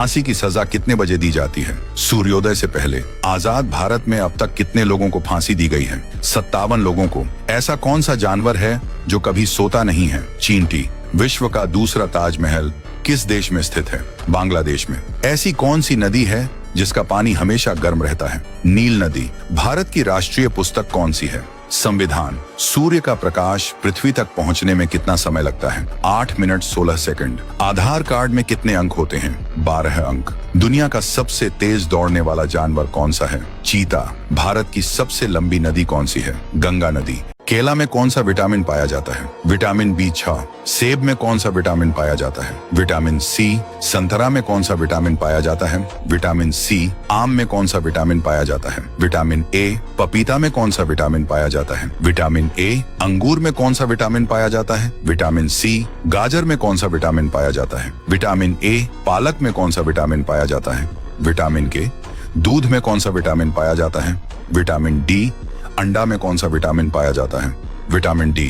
फांसी की सजा कितने बजे दी जाती है? सूर्योदय से पहले। आजाद भारत में अब तक कितने लोगों को फांसी दी गई है? 57 लोगों को। ऐसा कौन सा जानवर है जो कभी सोता नहीं है? चींटी। विश्व का दूसरा ताजमहल किस देश में स्थित है? बांग्लादेश में। ऐसी कौन सी नदी है जिसका पानी हमेशा गर्म रहता है? नील नदी। भारत की राष्ट्रीय पुस्तक कौन सी है? संविधान। सूर्य का प्रकाश पृथ्वी तक पहुंचने में कितना समय लगता है? 8 मिनट 16 सेकंड। आधार कार्ड में कितने अंक होते हैं? 12 अंक। दुनिया का सबसे तेज दौड़ने वाला जानवर कौन सा है? चीता। भारत की सबसे लंबी नदी कौन सी है? गंगा नदी। केला में कौन सा विटामिन पाया जाता है? Vitamin B6। सेब में कौन सा विटामिन पाया जाता है? Vitamin C। संतरा में कौन सा विटामिन पाया जाता है? Vitamin C। आम में कौन सा विटामिन पाया जाता है? Vitamin A। पपीता में कौन सा विटामिन पाया जाता है? Vitamin A। अंगूर में कौन सा विटामिन पाया जाता है? Vitamin C। गाजर में कौन सा विटामिन पाया जाता है? Vitamin A। पालक में कौन सा विटामिन पाया जाता है? Vitamin K। दूध में कौन सा विटामिन पाया जाता है? Vitamin D। अंडा में कौन सा विटामिन पाया जाता है? Vitamin D।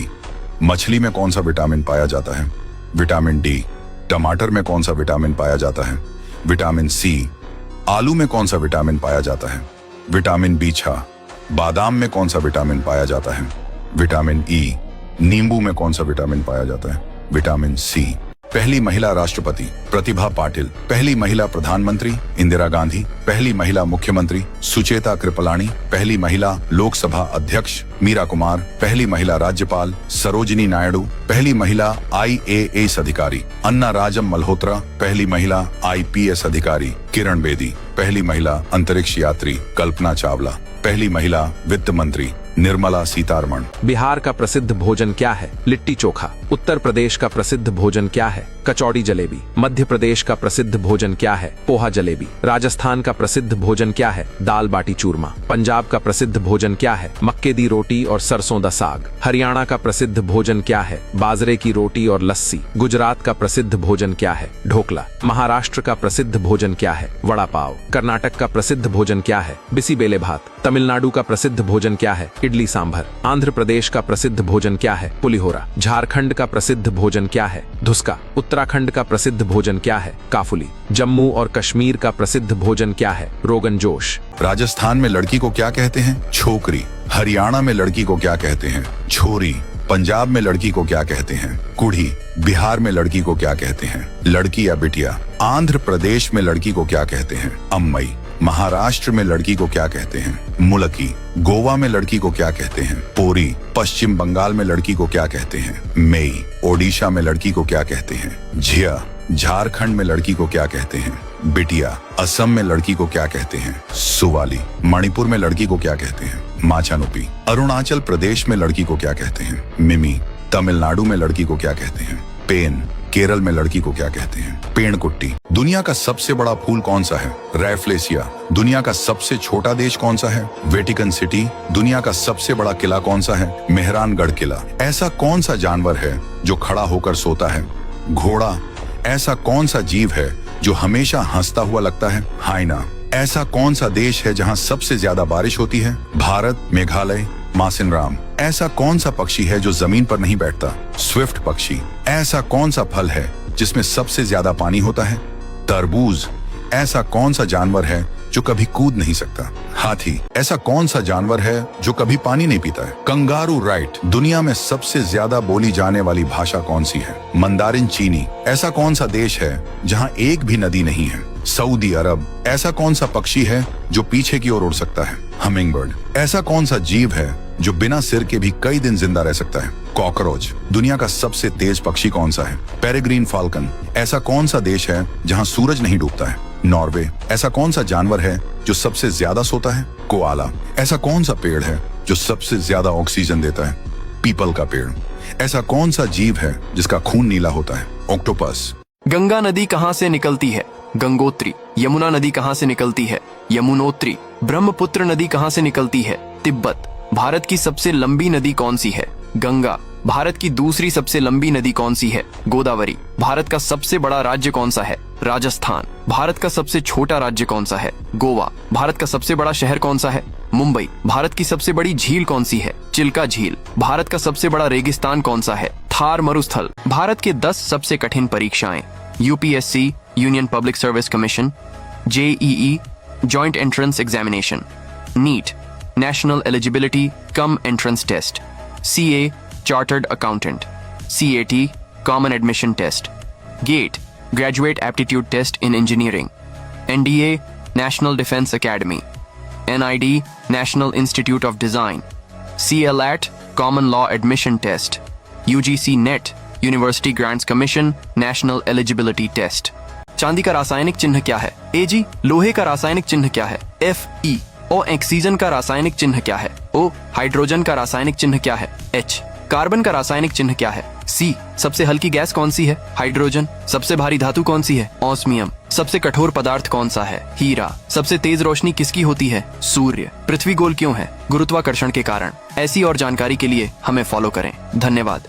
मछली में कौन सा विटामिन पाया जाता है? Vitamin D। टमाटर में कौन सा विटामिन पाया जाता है? Vitamin C। आलू में कौन सा विटामिन पाया जाता है? Vitamin B6। बादाम में कौन सा विटामिन पाया जाता है? Vitamin E। नींबू में कौन सा विटामिन पाया जाता है? Vitamin C। पहली महिला राष्ट्रपति प्रतिभा पाटिल। पहली महिला प्रधानमंत्री इंदिरा गांधी। पहली महिला मुख्यमंत्री सुचेता कृपलानी। पहली महिला लोकसभा अध्यक्ष मीरा कुमार। पहली महिला राज्यपाल सरोजिनी नायडू। पहली महिला IAS अधिकारी अन्ना राजम मल्होत्रा। पहली महिला IPS अधिकारी किरण बेदी। पहली महिला अंतरिक्ष यात्री कल्पना चावला। पहली महिला वित्त मंत्री निर्मला सीतारमण। बिहार का प्रसिद्ध भोजन क्या है? लिट्टी चोखा। उत्तर प्रदेश का प्रसिद्ध भोजन क्या है? कचौड़ी जलेबी। मध्य प्रदेश का प्रसिद्ध भोजन क्या है? पोहा जलेबी। राजस्थान का प्रसिद्ध भोजन क्या है? दाल बाटी चूरमा। पंजाब का प्रसिद्ध भोजन क्या है? मक्के दी रोटी और सरसों दा साग। हरियाणा का प्रसिद्ध भोजन क्या है? बाजरे की रोटी और लस्सी। गुजरात का प्रसिद्ध भोजन क्या है? ढोकला। महाराष्ट्र का प्रसिद्ध भोजन क्या है? वड़ा पाव। कर्नाटक का प्रसिद्ध भोजन क्या है? बिसी बेले भात। तमिलनाडु का प्रसिद्ध भोजन क्या है? इडली सांभर। आंध्र प्रदेश का प्रसिद्ध भोजन क्या है? पुलिहोरा। झारखंड का प्रसिद्ध भोजन क्या है? धुसका। उत्तराखंड का प्रसिद्ध भोजन क्या है? काफुली। जम्मू और कश्मीर का प्रसिद्ध भोजन क्या है? रोगन जोश। राजस्थान में लड़की को क्या कहते हैं? छोकरी। हरियाणा में लड़की को क्या कहते हैं? छोरी। पंजाब में लड़की को क्या कहते हैं? कुड़ी। बिहार में लड़की को क्या कहते हैं? लड़की या बिटिया। आंध्र प्रदेश में लड़की को क्या कहते हैं? अम्मई। महाराष्ट्र में लड़की को क्या कहते हैं? मुलकी। गोवा में लड़की को क्या कहते हैं? पोरी। पश्चिम बंगाल में लड़की को क्या कहते हैं? मेई। ओडिशा में लड़की को क्या कहते हैं? झिया। झारखंड में लड़की को क्या कहते हैं? बिटिया। असम में लड़की को क्या कहते हैं? सुवाली। मणिपुर में लड़की को क्या कहते हैं? माचानुपी। अरुणाचल प्रदेश में लड़की को क्या कहते हैं? मिमी। तमिलनाडु में लड़की को क्या कहते हैं? पेन। केरल में लड़की को क्या कहते हैं? पेड़कुट्टी। दुनिया का सबसे बड़ा फूल कौन सा है? रैफ्लेसिया। दुनिया का सबसे छोटा देश कौन सा है? Vatican city. दुनिया का सबसे बड़ा किला कौन सा है? मेहरानगढ़ किला। ऐसा कौन सा जानवर है जो खड़ा होकर सोता है? घोड़ा। ऐसा कौन सा जीव है जो हमेशा हंसता हुआ लगता है? हाइना। ऐसा कौन सा देश है जहाँ सबसे ज्यादा बारिश होती है? भारत। मेघालय। मासिनराम। ऐसा कौन सा पक्षी है जो जमीन पर नहीं बैठता? स्विफ्ट पक्षी। ऐसा कौन सा फल है जिसमें सबसे ज्यादा पानी होता है? तरबूज। ऐसा कौन सा जानवर है जो कभी कूद नहीं सकता? हाथी। ऐसा कौन सा जानवर है जो कभी पानी नहीं पीता है? Kangaroo right. दुनिया में सबसे ज्यादा बोली जाने वाली भाषा कौन सी है? मंदारिन चीनी। ऐसा कौन सा देश है जहां एक भी नदी नहीं है? सऊदी अरब। ऐसा कौन सा पक्षी है जो पीछे की ओर उड़ सकता है? हमिंगबर्ड। ऐसा कौन सा जीव है जो बिना सिर के भी कई दिन जिंदा रह सकता है? कॉकरोच। दुनिया का सबसे तेज पक्षी कौन सा है? Peregrine falcon. ऐसा कौन सा देश है जहां सूरज नहीं डूबता है? नॉर्वे। ऐसा कौन सा जानवर है जो सबसे ज्यादा सोता है? कोआला। ऐसा कौन सा पेड़ है जो सबसे ज्यादा ऑक्सीजन देता है? पीपल का पेड़। ऐसा कौन सा जीव है जिसका खून नीला होता है? ऑक्टोपस। गंगा नदी कहाँ से निकलती है? गंगोत्री। यमुना नदी कहाँ से निकलती है? यमुनोत्री। ब्रह्मपुत्र नदी कहाँ से निकलती है? तिब्बत। भारत की सबसे लंबी नदी कौन सी है? गंगा। भारत की दूसरी सबसे लंबी नदी कौन सी है? गोदावरी। भारत का सबसे बड़ा राज्य कौन सा है? राजस्थान। भारत का सबसे छोटा राज्य कौन सा है? गोवा। भारत का सबसे बड़ा शहर कौन सा है? मुंबई। भारत की सबसे बड़ी झील कौन सी है? चिल्का झील। भारत का सबसे बड़ा रेगिस्तान कौन सा है? थार मरुस्थल। भारत के 10 सबसे कठिन परीक्षाएं। UPSC, union public service commission, JEE joint entrance examination, NEET national eligibility cum entrance test, CA chartered accountant, CAT common admission test, GATE graduate aptitude test in engineering, NDA national defence academy, NID national institute of design, CLAT common law admission test, UGC NET university grants commission national eligibility test. चांदी का रासायनिक चिन्ह क्या है? AG लोहे का रासायनिक चिन्ह क्या है? FE ऑक्सीजन का रासायनिक चिन्ह क्या है? O हाइड्रोजन का रासायनिक चिन्ह क्या है? H कार्बन का रासायनिक चिन्ह क्या है? C सबसे हल्की गैस कौन सी है? हाइड्रोजन। सबसे भारी धातु कौन सी है? ऑस्मियम। सबसे कठोर पदार्थ कौन सा है? हीरा। सबसे तेज रोशनी किसकी होती है? सूर्य। पृथ्वी गोल क्यों है? गुरुत्वाकर्षण के कारण। ऐसी और जानकारी के लिए हमें फॉलो करें। धन्यवाद।